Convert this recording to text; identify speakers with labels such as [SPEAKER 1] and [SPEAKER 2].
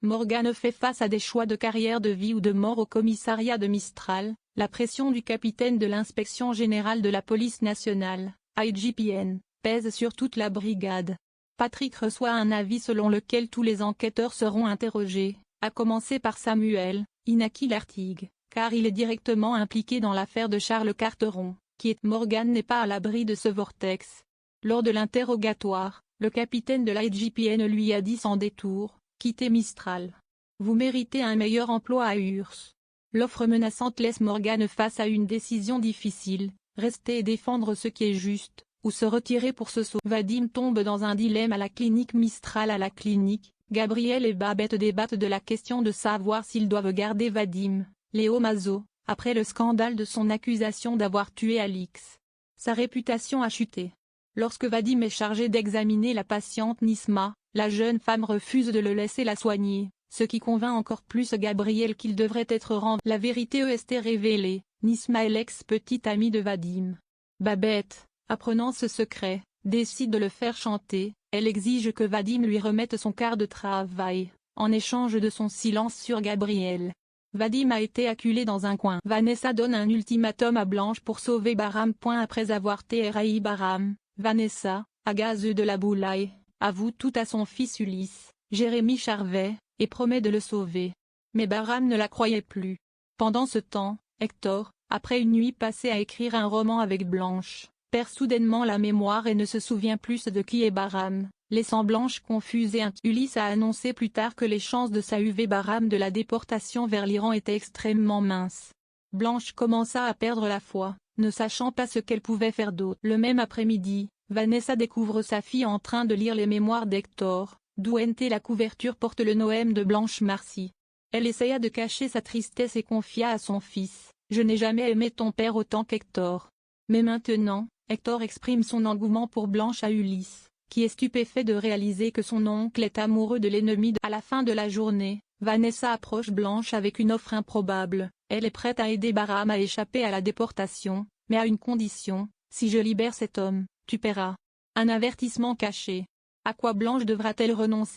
[SPEAKER 1] Morgane fait face à des choix de carrière de vie ou de mort au commissariat de Mistral. La pression du capitaine de l'inspection générale de la police nationale, IGPN, pèse sur toute la brigade. Patrick reçoit un avis selon lequel tous les enquêteurs seront interrogés, à commencer par Samuel Inaki Lartigue, car il est directement impliqué dans l'affaire de Charles Carteron, Morgane n'est pas à l'abri de ce vortex. Lors de l'interrogatoire, le capitaine de l'IGPN lui a dit sans détour, « Quittez Mistral. Vous méritez un meilleur emploi à URSS. » L'offre menaçante laisse Morgane face à une décision difficile, rester et défendre ce qui est juste, ou se retirer pour se sauver. Vadim tombe dans un dilemme à la clinique Mistral. À la clinique, Gabriel et Babette débattent de la question de savoir s'ils doivent garder Vadim, Léo Mazo, après le scandale de son accusation d'avoir tué Alix. Sa réputation a chuté. Lorsque Vadim est chargé d'examiner la patiente Nisma, la jeune femme refuse de le laisser la soigner, ce qui convainc encore plus Gabriel qu'il devrait être rendu. La vérité est révélée, Nisma est l'ex-petite amie de Vadim. Babette, apprenant ce secret, décide de le faire chanter. Elle exige que Vadim lui remette son quart de travail, en échange de son silence sur Gabriel. Vadim a été acculé dans un coin. Vanessa donne un ultimatum à Blanche pour sauver Bahram. Après avoir trahi Bahram, Vanessa, à Gazeux de la Boulaye, avoue tout à son fils Ulysse, Jérémy Charvet, et promet de le sauver. Mais Bahram ne la croyait plus. Pendant ce temps, Hector, après une nuit passée à écrire un roman avec Blanche, perd soudainement la mémoire et ne se souvient plus de qui est Bahram, laissant Blanche confuse et Ulysse a annoncé plus tard que les chances de sauver Bahram de la déportation vers l'Iran étaient extrêmement minces. Blanche commença à perdre la foi, ne sachant pas ce qu'elle pouvait faire d'autre. Le même après-midi, Vanessa découvre sa fille en train de lire les mémoires d'Hector, d'où la couverture porte le noème de Blanche Marcy. Elle essaya de cacher sa tristesse et confia à son fils, « Je n'ai jamais aimé ton père autant qu'Hector. » Mais maintenant, Hector exprime son engouement pour Blanche à Ulysse, qui est stupéfait de réaliser que son oncle est amoureux de l'ennemi. À la fin de la journée, Vanessa approche Blanche avec une offre improbable. Elle est prête à aider Bahram à échapper à la déportation, mais à une condition, « Si je libère cet homme, tu paieras. » Un avertissement caché. À quoi Blanche devra-t-elle renoncer?